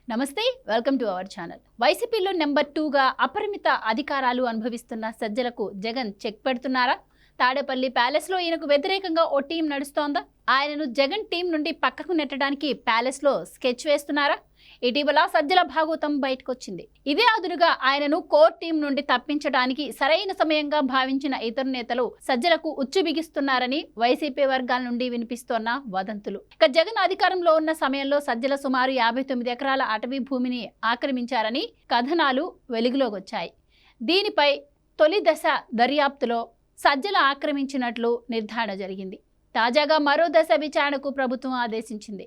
నమస్తే, welcome to our channel. వైసీపీలో number 2గా అపరిమిత అధికారాలు అనుభవిస్తున్న సజ్జలకు జగన్ చెక్ పెడుతున్నారా? తాడేపల్లి ప్యాలెస్లో ఈయనకు వ్యతిరేకంగా ఓ టీం నడుస్తోందా? ఆయనను జగన్ టీం నుండి పక్కకు నెట్టడానికి ప్యాలెస్లో స్కెచ్ వేస్తున్నారా? ఇటీవల సజ్జల భాగవతం బయటకొచ్చింది. ఇదే అదునుగా ఆయనను కోర్ టీం నుండి తప్పించడానికి సరైన సమయంగా భావించిన ఇతర నేతలు సజ్జలకు ఉచ్చు బిగిస్తున్నారని వైసీపీ వర్గాల నుండి వినిపిస్తోన్న వదంతులు. ఇక జగన్ అధికారంలో ఉన్న సమయంలో సజ్జల సుమారు 59 ఎకరాల అటవీ భూమిని ఆక్రమించారని కథనాలు వెలుగులోకి వచ్చాయి. దీనిపై తొలి దశ దర్యాప్తులో సజ్జల ఆక్రమించినట్లు నిర్ధారణ జరిగింది. తాజాగా మరో దశ విచారణకు ప్రభుత్వం ఆదేశించింది.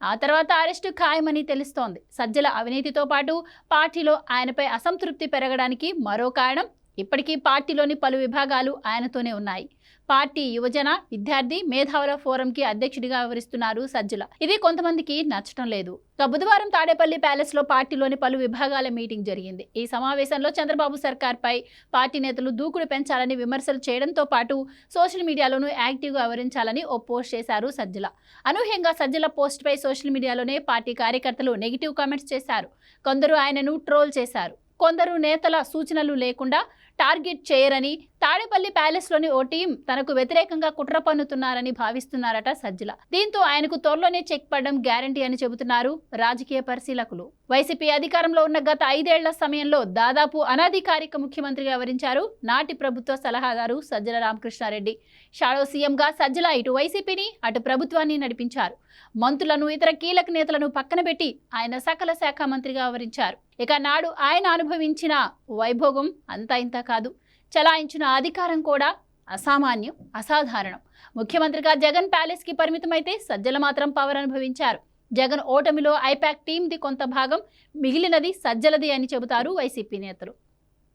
ఆ తర్వాత అరెస్టు ఖాయమని తెలుస్తోంది. సజ్జల అవినీతితో పాటు పార్టీలో ఆయనపై అసంతృప్తి పెరగడానికి మరో కారణం, ఇప్పటికీ పార్టీలోని పలు విభాగాలు ఆయనతోనే ఉన్నాయి. పార్టీ యువజన, విద్యార్థి, మేధావుల ఫోరంకి అధ్యక్షుడిగా వ్యవహరిస్తున్నారు సజ్జల. ఇది కొంతమందికి నచ్చడం లేదు. బుధవారం తాడేపల్లి ప్యాలెస్ లో పార్టీలోని పలు విభాగాల మీటింగ్ జరిగింది. ఈ సమావేశంలో చంద్రబాబు సర్కార్పై పార్టీ నేతలు దూకుడు పెంచాలని విమర్శలు చేయడంతో పాటు సోషల్ మీడియాలోనూ యాక్టివ్గా వ్యవహరించాలని ఓ పోస్ట్ చేశారు సజ్జల. అనూహ్యంగా సజ్జల పోస్ట్ పై సోషల్ మీడియాలోనే పార్టీ కార్యకర్తలు నెగిటివ్ కామెంట్స్ చేశారు. కొందరు ఆయనను ట్రోల్ చేశారు. కొందరు నేతల సూచనలు లేకుండా టార్గెట్ చేయరని, తాడేపల్లి ప్యాలెస్లోని ఓ టీం తనకు వ్యతిరేకంగా కుట్ర పన్నుతున్నారని భావిస్తున్నారట సజ్జల. దీంతో ఆయనకు త్వరలోనే చెక్ పడడం గ్యారంటీ అని చెబుతున్నారు రాజకీయ పరిశీలకులు. వైసీపీ అధికారంలో ఉన్న గత 5 ఏళ్ల సమయంలో దాదాపు అనధికారిక ముఖ్యమంత్రిగా వ్యవహరించారు నాటి ప్రభుత్వ సలహాదారు సజ్జల రామకృష్ణారెడ్డి. షాడో సీఎంగా సజ్జల ఇటు వైసీపీని అటు ప్రభుత్వాన్ని నడిపించారు. మంత్రులను, ఇతర కీలక నేతలను పక్కన పెట్టి ఆయన సకల శాఖ మంత్రిగా వ్యవహరించారు. ఇక నాడు ఆయన అనుభవించిన వైభోగం అంతా ఇంత కాదు. చలాయించిన అధికారం కూడా అసామాన్యం, అసాధారణం. ముఖ్యమంత్రిగా జగన్ ప్యాలెస్కి పరిమితమైతే సజ్జల మాత్రం పవర్ అనుభవించారు. జగన్ ఓటమిలో ఐపాక్ టీంది కొంత భాగం, మిగిలినది సజ్జలది అని చెబుతారు వైసీపీ నేతలు.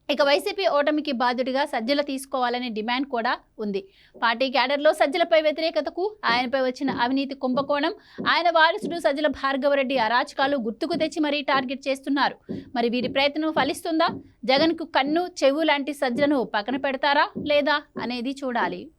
ఇక వైసీపీ ఓటమికి బాధ్యుడిగా సజ్జల తీసుకోవాలనే డిమాండ్ కూడా ఉంది. పార్టీ క్యాడర్లో సజ్జలపై వ్యతిరేకతకు, ఆయనపై వచ్చిన అవినీతి కుంభకోణం, ఆయన వారసుడు సజ్జల భార్గవరెడ్డి అరాచకాలు గుర్తుకు తెచ్చి మరీ టార్గెట్ చేస్తున్నారు. మరి వీరి ప్రయత్నం ఫలిస్తుందా? జగన్కు కన్ను, చెవు లాంటి సజ్జలను పక్కన పెడతారా లేదా అనేది చూడాలి.